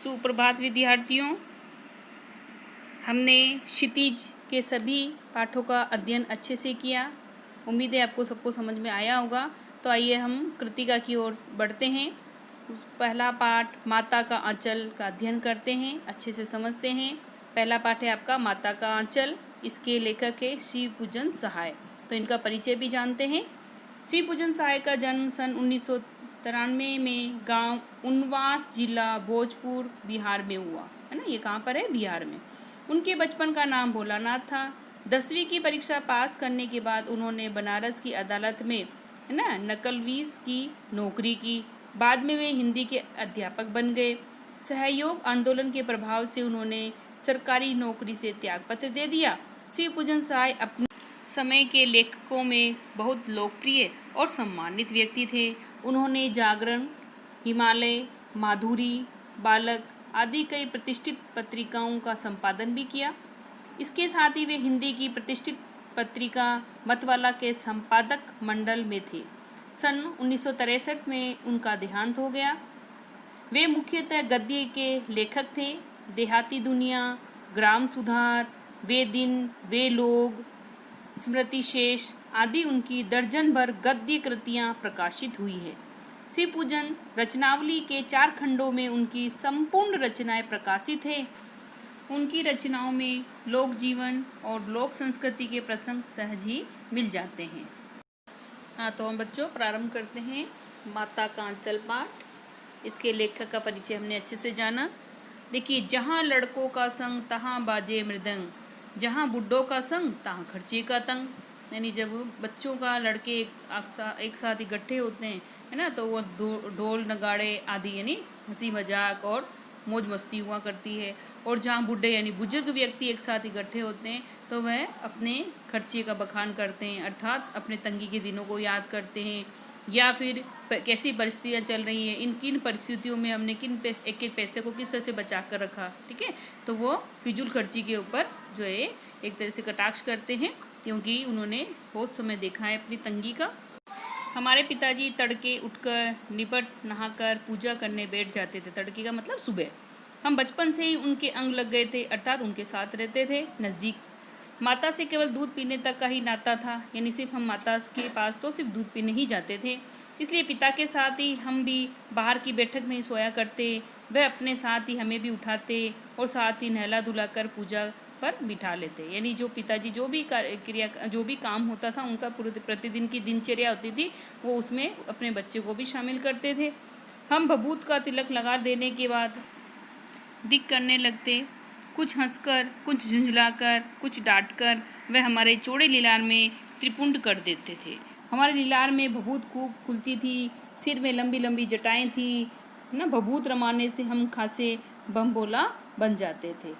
सुप्रभात विद्यार्थियों। हमने क्षितिज के सभी पाठों का अध्ययन अच्छे से किया। उम्मीद है आपको सबको समझ में आया होगा। तो आइए हम कृतिका की ओर बढ़ते हैं। पहला पाठ माता का आंचल का अध्ययन करते हैं, अच्छे से समझते हैं। पहला पाठ है आपका माता का आंचल। इसके लेखक है शिवपूजन सहाय। तो इनका परिचय भी जानते हैं। शिवपूजन सहाय का जन्म सन 1993 में गांव उनवास, जिला भोजपुर, बिहार में हुआ है ना। ये कहाँ पर है? बिहार में। उनके बचपन का नाम भोलानाथ था। 10वीं की परीक्षा पास करने के बाद उन्होंने बनारस की अदालत में है ना नकलवीस की नौकरी की। बाद में वे हिंदी के अध्यापक बन गए। सहयोग आंदोलन के प्रभाव से उन्होंने सरकारी नौकरी से त्यागपत्र दे दिया। शिवपूजन सहाय अपने समय के लेखकों में बहुत लोकप्रिय और सम्मानित व्यक्ति थे। उन्होंने जागरण, हिमालय, माधुरी, बालक आदि कई प्रतिष्ठित पत्रिकाओं का संपादन भी किया। इसके साथ ही वे हिंदी की प्रतिष्ठित पत्रिका मतवाला के संपादक मंडल में थे। सन 1963 में उनका देहांत हो गया। वे मुख्यतः गद्य के लेखक थे। देहाती दुनिया, ग्राम सुधार, वे दिन, वे लोग, स्मृति शेष आदि उनकी दर्जन भर गद्य कृतियाँ प्रकाशित हुई है। शिवपूजन रचनावली के 4 खंडों में उनकी संपूर्ण रचनाएं प्रकाशित है। उनकी रचनाओं में लोक जीवन और लोक संस्कृति के प्रसंग सहज ही मिल जाते हैं। हाँ, तो हम बच्चों प्रारंभ करते हैं माता का आंचल पाठ। इसके लेखक का परिचय हमने अच्छे से जाना। देखिए, जहाँ लड़कों का संग तहाँ बाजे मृदंग, जहाँ बुड्ढों का संग तहाँ खर्चे का तंग। यानी जब बच्चों का लड़के एक साथ इकट्ठे होते हैं है ना, तो वो ढोल नगाड़े आदि यानी हंसी मजाक और मौज मस्ती हुआ करती है। और जहाँ बुढ़े यानी बुजुर्ग व्यक्ति एक साथ इकट्ठे होते हैं तो वह अपने खर्चे का बखान करते हैं, अर्थात अपने तंगी के दिनों को याद करते हैं, या फिर कैसी परिस्थितियाँ चल रही हैं, इन किन परिस्थितियों में हमने एक एक पैसे को किस तरह से बचा कर रखा। ठीक है, तो वो फिजूल खर्ची के ऊपर जो है एक तरह से कटाक्ष करते हैं, क्योंकि उन्होंने बहुत समय देखा है अपनी तंगी का। हमारे पिताजी तड़के उठकर निपट नहाकर पूजा करने बैठ जाते थे। तड़के का मतलब सुबह। हम बचपन से ही उनके अंग लग गए थे, अर्थात उनके साथ रहते थे नज़दीक। माता से केवल दूध पीने तक का ही नाता था, यानी सिर्फ हम माता के पास तो सिर्फ दूध पीने ही जाते थे। इसलिए पिता के साथ ही हम भी बाहर की बैठक में ही सोया करते। वह अपने साथ ही हमें भी उठाते और साथ ही नहला धुला कर पूजा पर बिठा लेते। यानी जो पिताजी जो भी काम होता था उनका प्रतिदिन की दिनचर्या होती थी, वो उसमें अपने बच्चे को भी शामिल करते थे। हम भभूत का तिलक लगा देने के बाद दिक करने लगते, कुछ हंसकर, कुछ झुंझलाकर, कुछ डांटकर। वह हमारे चौड़े लीलार में त्रिपुंड कर देते थे। हमारे लीलार में भभूत खूब खुलती थी, सिर में लंबी लंबी जटाएं थी ना। भभूत रमाने से हम खासे बमबोला बन जाते थे।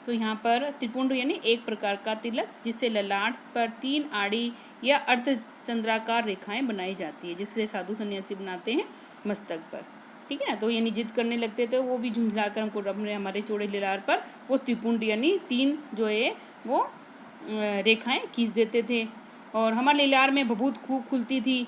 तो यहाँ पर त्रिपुंड यानी एक प्रकार का तिलक, जिससे ललाट पर 3 आड़ी या अर्धचंद्राकार रेखाएं बनाई जाती है, जिससे साधु सन्यासी बनाते हैं मस्तक पर। ठीक है, तो यानी जिद करने लगते थे, वो भी झुंझलाकर हमको अपने हमारे चौड़े लीलार पर वो त्रिपुंड यानी 3 जो है वो रेखाएं खींच देते थे। और हमारे लीलार में भभूत खूब खुलती थी।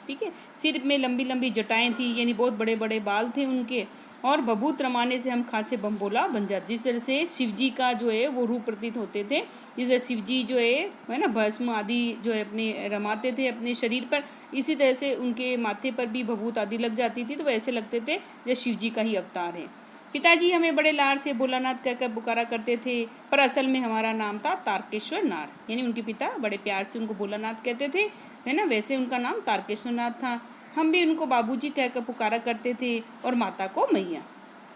ठीक है, सिर में लंबी लंबी जटाएं थी, यानी बहुत बड़े बड़े बाल थे उनके। और भभूत रमाने से हम खासे बमबोला बन जाते, जिस तरह से शिवजी का जो है वो रूप प्रतीत होते थे। जैसे शिवजी जो है ना भस्म आदि जो है अपने रमाते थे अपने शरीर पर, इसी तरह से उनके माथे पर भी भभूत आदि लग जाती थी, तो वैसे लगते थे जैसे शिवजी का ही अवतार है। पिताजी हमें बड़े लाड से भोलानाथ कहकर पुकारा करते थे, पर असल में हमारा नाम था तारकेश्वर नाथ। यानी उनके पिता बड़े प्यार से उनको भोलानाथ कहते थे, है ना, वैसे उनका नाम तारकेश्वर नाथ था। हम भी उनको बाबूजी कहकर पुकारा करते थे और माता को मैया।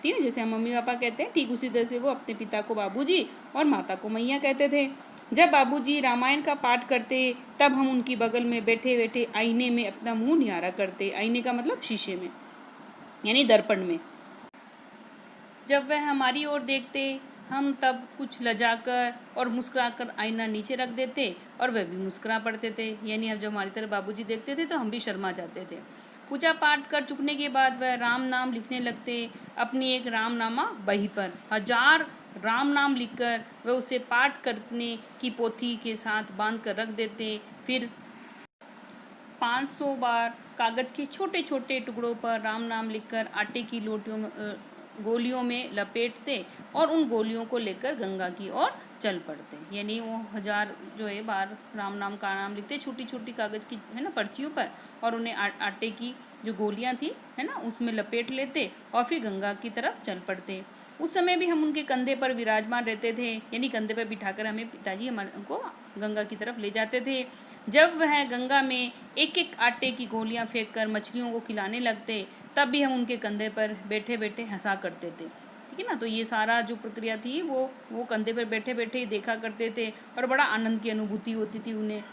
ठीक है, जैसे हम मम्मी पापा कहते हैं, ठीक उसी तरह से वो अपने पिता को बाबूजी और माता को मैया कहते थे। जब बाबूजी रामायण का पाठ करते तब हम उनकी बगल में बैठे बैठे आईने में अपना मुंह निहारा करते। आईने का मतलब शीशे में, यानी दर्पण में। जब वह हमारी ओर देखते, हम तब कुछ लजाकर और मुस्कुराकर आईना नीचे रख देते और वह भी मुस्कुरा पड़ते थे। यानी अब जब हमारी तरफ बाबूजी देखते थे तो हम भी शर्मा जाते थे। पूजा पाठ कर चुकने के बाद वह राम नाम लिखने लगते। अपनी एक रामनामा बही पर 1000 राम नाम लिखकर वह उसे पाठ करने की पोथी के साथ बांध कर रख देते। फिर 500 बार कागज़ के छोटे छोटे टुकड़ों पर राम नाम लिखकर आटे की गोलियों में लपेटते और उन गोलियों को लेकर गंगा की ओर चल पड़ते। यानी वो 1000 जो है बार राम नाम का नाम लिखते छोटी छोटी कागज़ की है ना पर्चियों पर, और उन्हें आटे की जो गोलियां थी है ना उसमें लपेट लेते और फिर गंगा की तरफ चल पड़ते। उस समय भी हम उनके कंधे पर विराजमान रहते थे, यानी कंधे पर बिठाकर हमें पिताजी हमारे को गंगा की तरफ ले जाते थे। जब वह गंगा में एक एक आटे की गोलियां फेंक कर मछलियों को खिलाने लगते, तब भी हम उनके कंधे पर बैठे बैठे हंसा करते थे। ठीक है ना। तो ये सारा जो प्रक्रिया थी वो कंधे पर बैठे बैठे ही देखा करते थे और बड़ा आनंद की अनुभूति होती थी उन्हें।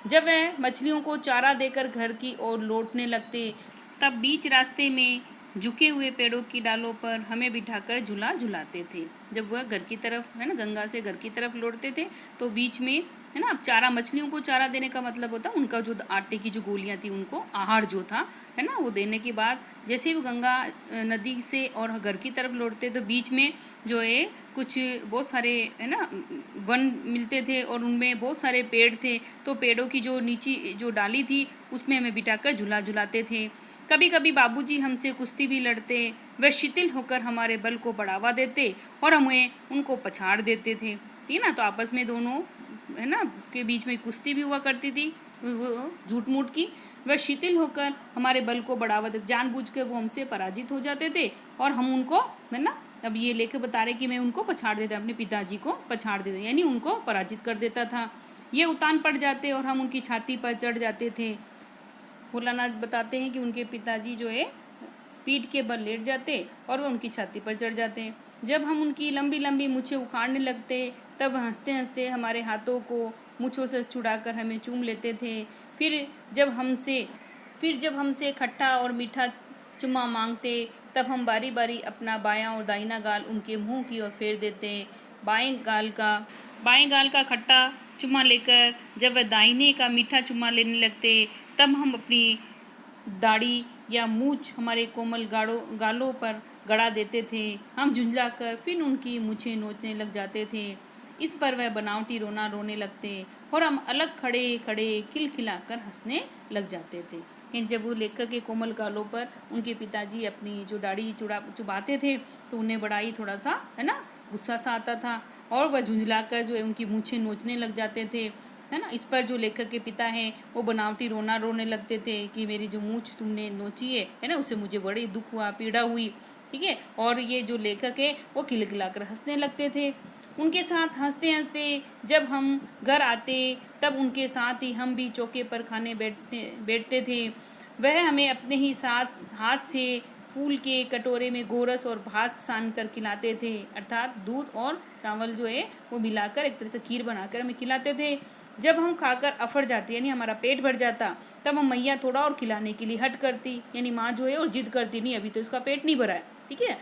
जब वह मछलियों को चारा देकर घर की ओर लौटने लगते, तब बीच रास्ते में झुके हुए पेड़ों की डालों पर हमें बिठाकर झूला झुलाते थे। जब वह घर की तरफ है ना गंगा से घर की तरफ लौटते थे तो बीच में है ना, अब चारा मछलियों को चारा देने का मतलब होता उनका जो आटे की जो गोलियां थी उनको आहार जो था है ना वो देने के बाद जैसे वो गंगा नदी से और घर की तरफ लौटते तो बीच में जो है कुछ बहुत सारे है ना वन मिलते थे और उनमें बहुत सारे पेड़ थे। तो पेड़ों की जो नीची जो डाली थी उसमें हमें बिठाकर झूला झुलाते थे। कभी कभी बाबूजी हमसे कुश्ती भी लड़ते, वह शिथिल होकर हमारे बल को बढ़ावा देते और हमें उनको पछाड़ देते थे। ठीक है ना। तो आपस में दोनों है ना के बीच में कुश्ती भी हुआ करती थी झूठ मूठ की। वह शिथिल होकर हमारे बल को बढ़ावा देते, जानबूझकर वो हमसे पराजित हो जाते थे और हम उनको है ना, अब ये लेके बता रहे कि मैं उनको पछाड़ देता, अपने पिताजी को पछाड़ देता, यानी उनको पराजित कर देता था। ये उतान पड़ जाते और हम उनकी छाती पर चढ़ जाते थे। भोलानाथ बताते हैं कि उनके पिताजी जो है पीठ के बल लेट जाते और वह उनकी छाती पर चढ़ जाते। जब हम उनकी लंबी लंबी मूछें उखाड़ने लगते तब हंसते हंसते हमारे हाथों को मूछों से छुड़ाकर हमें चूम लेते थे। फिर जब हमसे खट्टा और मीठा चुम्मा मांगते तब हम बारी बारी अपना बायां और दाहिना गाल उनके मुंह की ओर फेर देते। बाएं गाल का खट्टा चुम्मा लेकर जब वह दाहिने का मीठा चुम्मा लेने लगते तब हम अपनी दाढ़ी या मूछ हमारे कोमल गालों पर गड़ा देते थे। हम झुंझलाकर फिर उनकी मूछें नोचने लग जाते थे। इस पर वह बनावटी रोना रोने लगते और हम अलग खड़े खड़े खिलखिलाकर हंसने लग जाते थे। जब वो लेखक के कोमल गालों पर उनके पिताजी अपनी जो दाढ़ी चुबाते थे तो उन्हें बड़ा ही थोड़ा सा है ना गुस्सा सा आता था और वह झुंझलाकर जो है उनकी मूछें नोचने लग जाते थे है ना। इस पर जो लेखक के पिता हैं वो बनावटी रोना रोने लगते थे कि मेरी जो मूछ तुमने नोची है ना उससे मुझे बड़ी दुख हुआ, पीड़ा हुई। ठीक है। और ये जो लेखक है वो खिलखिलाकर हंसने लगते थे। उनके साथ हंसते हंसते जब हम घर आते तब उनके साथ ही हम भी चौके पर खाने बैठते थे। वह हमें अपने ही साथ हाथ से फूल के कटोरे में गोरस और भात सान कर खिलाते थे, अर्थात दूध और चावल जो है वो मिलाकर एक तरह से खीर बनाकर हमें खिलाते थे। जब हम खाकर अफड़ जाते यानी हमारा पेट भर जाता तब हम मैया थोड़ा और खिलाने के लिए हट करती, यानी माँ जो है और जिद करती नहीं अभी तो इसका पेट नहीं भरा है। ठीक है।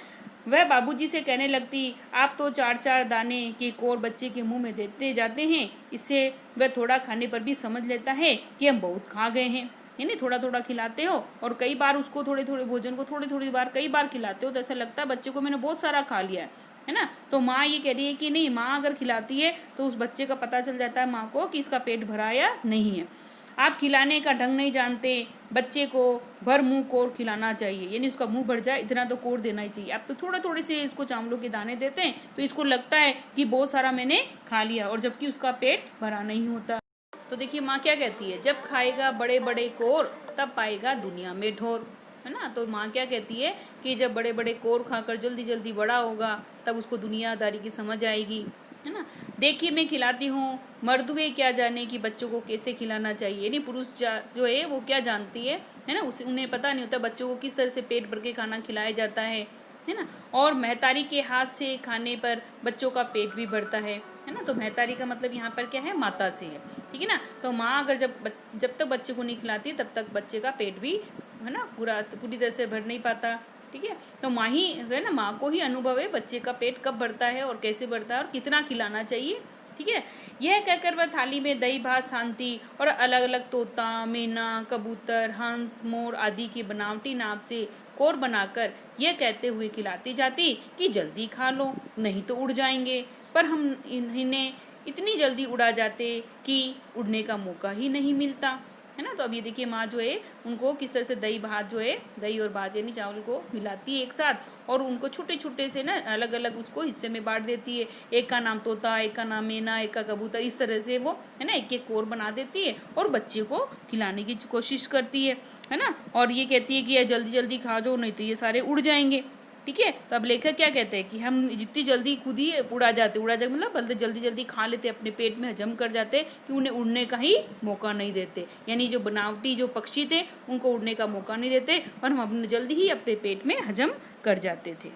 वह बाबूजी से कहने लगती आप तो 4-4 दाने के कोर बच्चे के मुंह में देते जाते हैं, इससे वह थोड़ा खाने पर भी समझ लेता है कि हम बहुत खा गए हैं। यानी थोड़ा थोड़ा खिलाते हो और कई बार उसको थोड़े थोड़े भोजन को थोड़ी थोड़ी बार कई बार खिलाते हो तो ऐसा लगता है बच्चे को मैंने बहुत सारा खा लिया है ना। तो माँ ये कह रही है कि नहीं, माँ अगर खिलाती है तो उस बच्चे का पता चल जाता है माँ को कि इसका पेट भरा या नहीं है। आप खिलाने का ढंग नहीं जानते, बच्चे को भर मुंह कोर खिलाना चाहिए, यानी उसका मुंह भर जाए इतना तो कोर देना ही चाहिए। आप तो थोड़े थोड़े से इसको चावलों के दाने देते हैं तो इसको लगता है कि बहुत सारा मैंने खा लिया और जबकि उसका पेट भरा नहीं होता। तो देखिए माँ क्या कहती है, जब खाएगा बड़े बड़े कोर तब पाएगा दुनिया में ढोर, है ना। तो माँ क्या कहती है कि जब बड़े बड़े कोर खाकर जल्दी जल्दी बड़ा होगा तब उसको दुनियादारी की समझ आएगी, है ना। देखिए मैं खिलाती हूँ, मर्द हुए क्या जाने कि बच्चों को कैसे खिलाना चाहिए, यानी पुरुष जो है वो क्या जानती है ना, उन्हें पता नहीं होता बच्चों को किस तरह से पेट भर के खाना खिलाया जाता है ना। और महतारी के हाथ से खाने पर बच्चों का पेट भी भरता है ना। तो महतारी का मतलब यहाँ पर क्या है, माता से है। ठीक है ना। तो माँ अगर जब तक बच्चे को नहीं खिलाती तब तक बच्चे का पेट भी है ना पूरी तरह से भर नहीं पाता। ठीक है। तो माँ ही है ना, माँ को ही अनुभव है बच्चे का पेट कब भरता है और कैसे भरता है और कितना खिलाना चाहिए। ठीक है। यह कहकर वह थाली में दही भात शांति और अलग अलग तोता, मैना, कबूतर, हंस, मोर आदि की बनावटी नाम से कोर बनाकर यह कहते हुए खिलाती जाती कि जल्दी खा लो नहीं तो उड़ जाएंगे। पर हम इन्हें इतनी जल्दी उड़ा जाते कि उड़ने का मौका ही नहीं मिलता। है ना। तो अब ये देखिए माँ जो है उनको किस तरह से दही भात जो है, दही और भात यानी चावल को मिलाती है एक साथ और उनको छोटे छोटे से ना अलग अलग उसको हिस्से में बांट देती है। एक का नाम तोता, एक का नाम मैना, एक का कबूतर, इस तरह से वो है ना एक एक कोर बना देती है और बच्चे को खिलाने की कोशिश करती है ना। और ये कहती है कि ये जल्दी जल्दी खा जाओ नहीं तो ये सारे उड़ जाएंगे। ठीक है, तो अब लेखक क्या कहते हैं कि हम जितनी जल्दी खुद ही उड़ा जाते मतलब बल्कि जल्दी जल्दी खा लेते, अपने पेट में हजम कर जाते कि उन्हें उड़ने का ही मौका नहीं देते। यानी जो बनावटी जो पक्षी थे उनको उड़ने का मौका नहीं देते और हम अपने जल्दी ही अपने पेट में हजम कर जाते थे।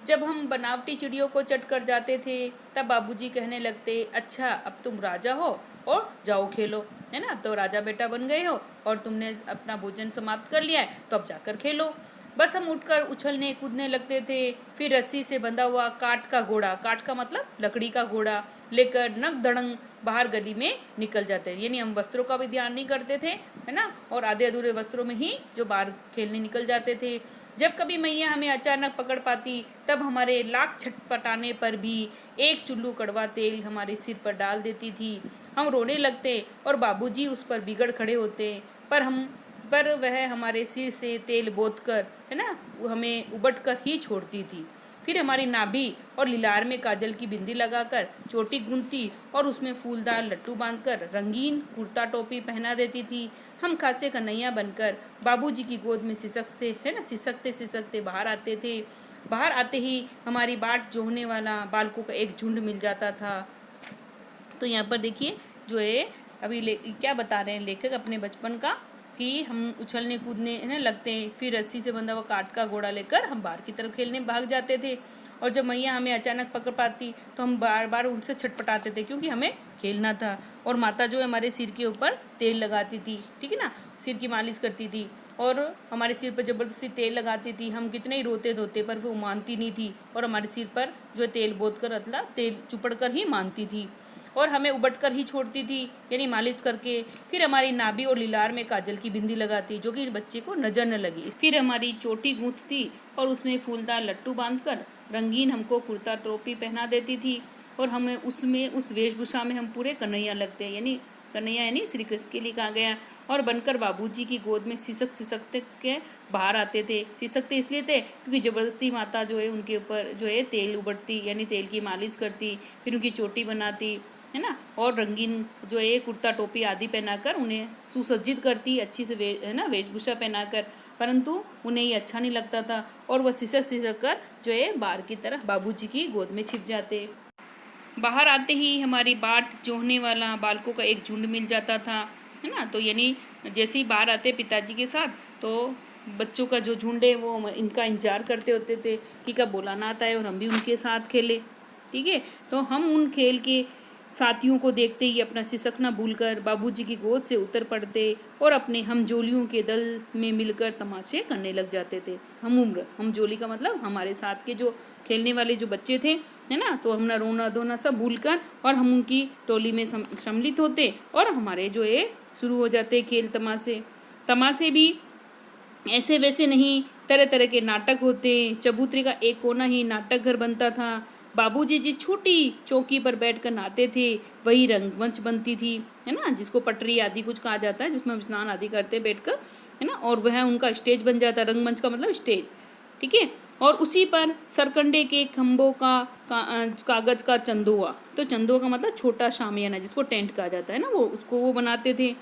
जब हम बनावटी चिड़ियों को चट कर जाते थे तब बाबूजी कहने लगते, अच्छा अब तुम राजा हो और जाओ खेलो, है ना। अब तो राजा बेटा बन गए हो और तुमने अपना भोजन समाप्त कर लिया है तो अब जाकर खेलो। बस हम उठकर उछलने कूदने लगते थे। फिर रस्सी से बंधा हुआ काठ का घोड़ा, काठ का मतलब लकड़ी का घोड़ा, लेकर नक धड़ंग बाहर गली में निकल जाते हैं। यानी हम वस्त्रों का भी ध्यान नहीं करते थे, है ना, और आधे अधूरे वस्त्रों में ही जो बाहर खेलने निकल जाते थे। जब कभी मैया हमें अचानक पकड़ पाती तब हमारे लाख छटपटाने पर भी एक चुल्लू कड़वा तेल हमारे सिर पर डाल देती थी। हम रोने लगते और बाबूजी उस पर बिगड़ खड़े होते, पर वह हमारे सिर से तेल बोत कर, है ना, वो हमें उबट कर ही छोड़ती थी। फिर हमारी नाभि और लिलार में काजल की बिंदी लगाकर चोटी गूंथती और उसमें फूलदार लट्टू बांधकर रंगीन कुर्ता टोपी पहना देती थी। हम खासे कन्हैया बनकर बाबूजी की गोद में सिसकते सिसकते बाहर आते थे। बाहर आते ही हमारी बाट जोहने वाला बालकों का एक झुंड मिल जाता था। तो यहाँ पर देखिए जो है अभी क्या बता रहे हैं लेखक अपने बचपन का कि हम उछलने कूदने है ना लगते हैं, फिर रस्सी से बंधा हुआ काठ का घोड़ा लेकर हम बाहर की तरफ खेलने भाग जाते थे। और जब मैया हमें अचानक पकड़ पाती तो हम बार बार उनसे छटपटाते थे क्योंकि हमें खेलना था। और माता जो है हमारे सिर के ऊपर तेल लगाती थी, ठीक है ना, सिर की मालिश करती थी और हमारे सिर पर ज़बरदस्ती तेल लगाती थी। हम कितने ही रोते धोते पर वो मानती नहीं थी और हमारे सिर पर जो तेल बोत कर तेल चुपड़ कर ही मानती थी और हमें उबट कर ही छोड़ती थी, यानी मालिश करके। फिर हमारी नाभि और लिलार में काजल की बिंदी लगाती जो कि बच्चे को नजर न लगी। फिर हमारी चोटी गूंथती और उसमें फूलदार लट्टू बांधकर रंगीन हमको कुर्ता टोपी पहना देती थी और हमें उसमें उस वेशभूषा में हम पूरे कन्हैया लगते हैं, यानी कन्हैया यानी श्री कृष्ण के लिए कहा गया, और बनकर बाबूजी की गोद में सिसकते के बाहर आते थे। सिसकते इसलिए थे क्योंकि ज़बरदस्ती माता जो है उनके ऊपर जो है तेल उबटती, यानी तेल की मालिश करती, फिर उनकी चोटी बनाती, है ना, और रंगीन जो है कुर्ता टोपी आदि पहनाकर उन्हें सुसज्जित करती अच्छी से है ना वेशभूषा पहनाकर। परंतु उन्हें ये अच्छा नहीं लगता था और वह सिसक कर जो है बाहर की तरफ बाबूजी की गोद में छिप जाते। बाहर आते ही हमारी बाट जोहने वाला बालकों का एक झुंड मिल जाता था, है ना। तो यानी जैसे ही बाहर आते पिताजी के साथ तो बच्चों का जो झुंड है वो इनका इंतजार करते होते थे कि कब बुलाना आता है और हम भी उनके साथ खेले। ठीक है, तो हम उन खेल के साथियों को देखते ही अपना सिसकना भूलकर बाबूजी की गोद से उतर पड़ते और अपने हम जोलियों के दल में मिलकर तमाशे करने लग जाते थे। हम जोली का मतलब हमारे साथ के जो खेलने वाले जो बच्चे थे, है ना, तो हमने रोना धोना सब भूलकर और हम उनकी टोली में सम्मिलित होते और हमारे जो है शुरू हो जाते खेल तमाशे भी ऐसे वैसे नहीं, तरह तरह के नाटक होते। चबूतरे का एक कोना ही नाटक घर बनता था। बाबूजी जिस छोटी चौकी पर बैठकर नहाते थे वही रंगमंच बनती थी, है ना, जिसको पटरी आदि कुछ कहा जाता है, जिसमें हम स्नान आदि करते बैठकर, है ना, और वह उनका स्टेज बन जाता। रंगमंच का मतलब स्टेज, ठीक है। और उसी पर सरकंडे के खम्भों का कागज का चंदुआ, तो चंदुआ का मतलब छोटा शामियाना जिसको टेंट कहा जाता है ना, वो बनाते थे,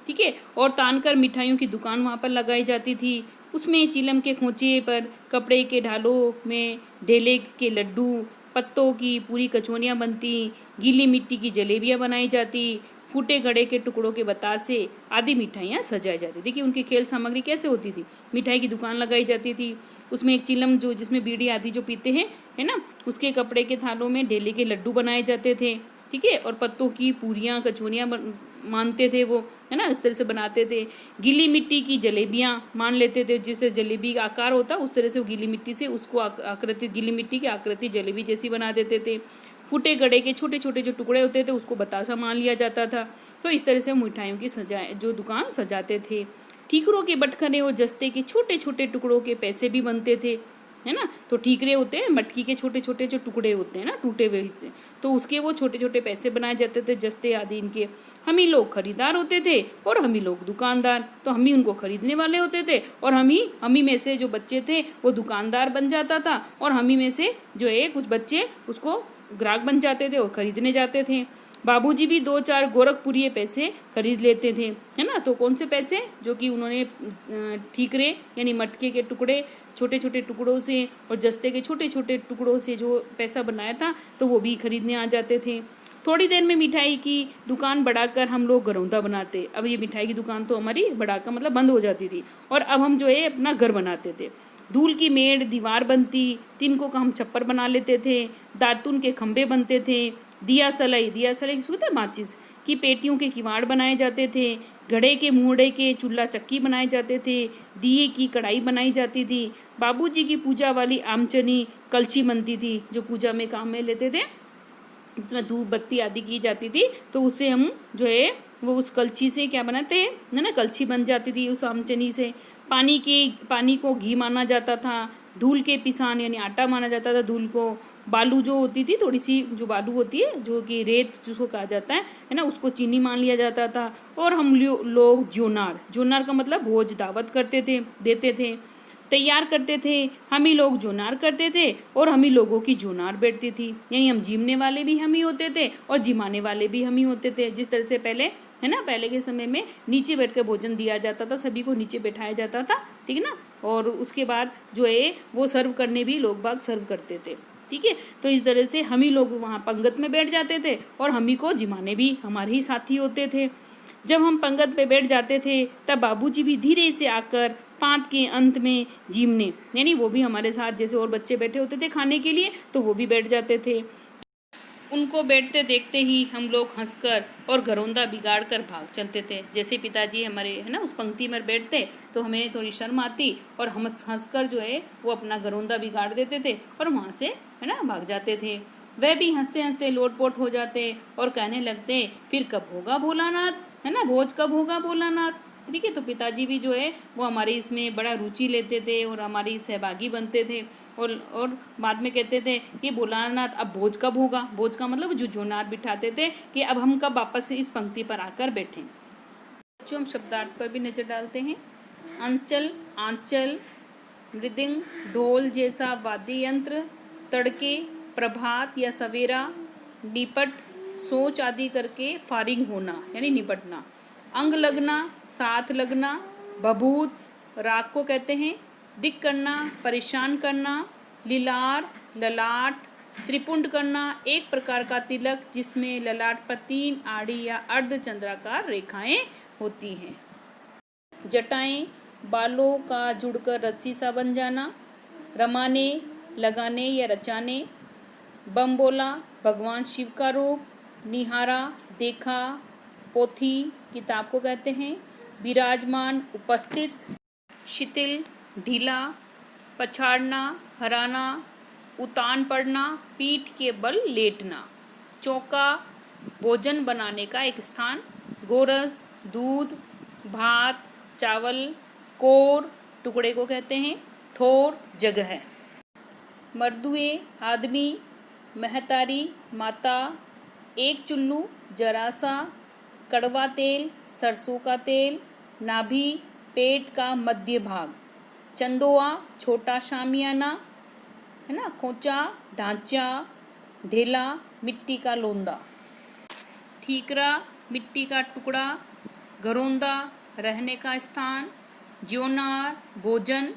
ठीक है। और तानकर मिठाइयों की दुकान वहाँ पर लगाई जाती थी। उसमें चिलम के खोचे पर कपड़े के ढालों में ढेले के लड्डू, पत्तों की पूरी कचौनियाँ बनती, गीली मिट्टी की जलेबियाँ बनाई जाती, फूटे घड़े के टुकड़ों के बतासे आदि मिठाइयाँ सजाई जाती। देखिए उनकी खेल सामग्री कैसे होती थी। मिठाई की दुकान लगाई जाती थी, उसमें एक चिलम जो जिसमें बीड़ी आदि जो पीते हैं, है ना, उसके कपड़े के थालों में ढेले के लड्डू बनाए जाते थे, ठीक है। और पत्तों की पूरियाँ कचौनियाँ मानते थे वो, है ना, इस तरह से बनाते थे। गीली मिट्टी की जलेबियाँ मान लेते थे, जिस तरह जलेबी का आकार होता उस तरह से वो गीली मिट्टी से उसको आकृति गीली मिट्टी की आकृति जलेबी जैसी बना देते थे। फूटे गड़े के छोटे छोटे जो टुकड़े होते थे उसको बतासा मान लिया जाता था। तो इस तरह से मिठाइयों की जो दुकान सजाते थे। ठीकरों के बटखरे और जस्ते के छोटे छोटे टुकड़ों के पैसे भी बनते थे, है ना। तो ठीकरे होते हैं मटकी के छोटे छोटे जो टुकड़े होते हैं ना, टूटे हुए हिस्से, तो उसके वो छोटे छोटे पैसे बनाए जाते थे, जस्ते आदि इनके। हम ही लोग खरीदार होते थे और हम ही लोग दुकानदार, तो हम ही उनको खरीदने वाले होते थे, और हम ही में से जो बच्चे थे वो दुकानदार बन जाता था, और हम ही में से जो है कुछ बच्चे उसको ग्राहक बन जाते थे और खरीदने जाते थे। बाबूजी भी 2-4 गोरखपुरी पैसे खरीद लेते थे, है ना। तो कौन से पैसे, जो कि उन्होंने ठीकरे यानी मटके के टुकड़े छोटे छोटे टुकड़ों से और जस्ते के छोटे छोटे टुकड़ों से जो पैसा बनाया था, तो वो भी खरीदने आ जाते थे। थोड़ी देर में मिठाई की दुकान बढ़ाकर हम लोग घरौंदा बनाते। अब ये मिठाई की दुकान तो हमारी बढ़ाकर मतलब बंद हो जाती थी, और अब हम जो है अपना घर बनाते थे। धूल की मेड़ दीवार बनती, तिनकों का हम छप्पर बना लेते थे, दातुन के खंभे बनते थे, दिया सलाई किसको होता है, माचिस की पेटियों के किवाड़ बनाए जाते थे, घड़े के मुहड़े के चूल्हा चक्की बनाए जाते थे, दिए की कढ़ाई बनाई जाती थी। बाबूजी की पूजा वाली आमचनी कलछी बनती थी, जो पूजा में काम में लेते थे, जिसमें धूप बत्ती आदि की जाती थी, तो उससे हम जो है वो उस कलछी से क्या बनाते हैं ना, कलछी बन जाती थी उस आमचनी से। पानी को घी माना जाता था, धूल के पिसान यानी आटा माना जाता था धूल को। बालू जो होती थी, थोड़ी सी जो बालू होती है, जो कि रेत जिसको कहा जाता है ना, उसको चीनी मान लिया जाता था। और हम लोग जोनार का मतलब भोज दावत करते थे, देते थे, तैयार करते थे। हम ही लोग जोनार करते थे और हम ही लोगों की जोनार बैठती थी, यानी हम जीमने वाले भी हम ही होते थे और जिमाने वाले भी हम ही होते थे। जिस तरह से पहले है ना, पहले के समय में नीचे बैठ कर भोजन दिया जाता था, सभी को नीचे बैठाया जाता था, ठीक है ना। और उसके बाद जो है वो सर्व करने भी लोग बाग सर्व करते थे, ठीक है। तो इस तरह से हम ही लोग वहाँ पंगत में बैठ जाते थे और हम ही को जिमाने भी हमारे ही साथी होते थे। जब हम पंगत पे बैठ जाते थे तब बाबूजी भी धीरे से आकर पांत के अंत में जीमने, यानी वो भी हमारे साथ जैसे और बच्चे बैठे होते थे खाने के लिए, तो वो भी बैठ जाते थे। उनको बैठते देखते ही हम लोग हंसकर और घरौंदा बिगाड़ कर भाग चलते थे। जैसे पिताजी हमारे है ना उस पंक्ति में बैठते तो हमें थोड़ी शर्म आती और हम हंसकर जो है वो अपना घरौंदा बिगाड़ देते थे और वहाँ से है ना भाग जाते थे। वह भी हंसते हंसते लोटपोट हो जाते और कहने लगते, फिर कब होगा भोलानाथ, है ना, भोज कब होगा भोलानाथ, ठीक है। तो पिताजी भी जो है वो हमारी इसमें बड़ा रुचि लेते थे और हमारी सहभागी बनते थे, और बाद में कहते थे कि भोलानाथ अब भोज कब होगा। भोज का मतलब जो जोनार बिठाते थे कि अब हम कब वापस से इस पंक्ति पर आकर बैठें। जो हम शब्दार्थ पर भी नज़र डालते हैं। अंचल, आंचल, मृदंग, ढोल जैसा वाद्य यंत्र, तड़के, प्रभात या सवेरा, निपट, सोच आदि करके फारिग होना यानी निपटना, अंग लगना, साथ लगना, बभूत, राग को कहते हैं, दिक करना, परेशान करना, लीलार, ललाट, त्रिपुंड करना, एक प्रकार का तिलक जिसमें ललाट पर 3 आड़ी या अर्धचंद्राकार रेखाएं होती हैं। जटाएं, बालों का जुड़कर रस्सी सा बन जाना, रमाने, लगाने या रचाने, बम्बोला, भगवान शिव का रूप, निहारा, देखा, पोथी, किताब को कहते हैं, विराजमान, उपस्थित, शिथिल, ढीला, पछाड़ना, हराना, उतान पड़ना, पीठ के बल लेटना, चौका, भोजन बनाने का एक स्थान, गोरस, दूध, भात, चावल, कोर, टुकड़े को कहते हैं, ठोर, जगह, मर्दुए, आदमी, महतारी, माता, एक चुल्लू, जरासा, कड़वा तेल, सरसों का तेल, नाभि, पेट का मध्य भाग, चंदोआ, छोटा शामियाना, है ना, खोचा, ढांचा, ढेला, मिट्टी का लोंदा, ठीकरा, मिट्टी का टुकड़ा, घरौंदा, रहने का स्थान, ज्योनार, भोजन,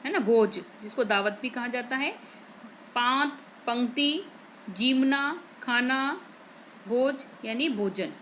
है ना, भोज जिसको दावत भी कहा जाता है, पांत, पंक्ति, जीमना, खाना, भोज यानी भोजन।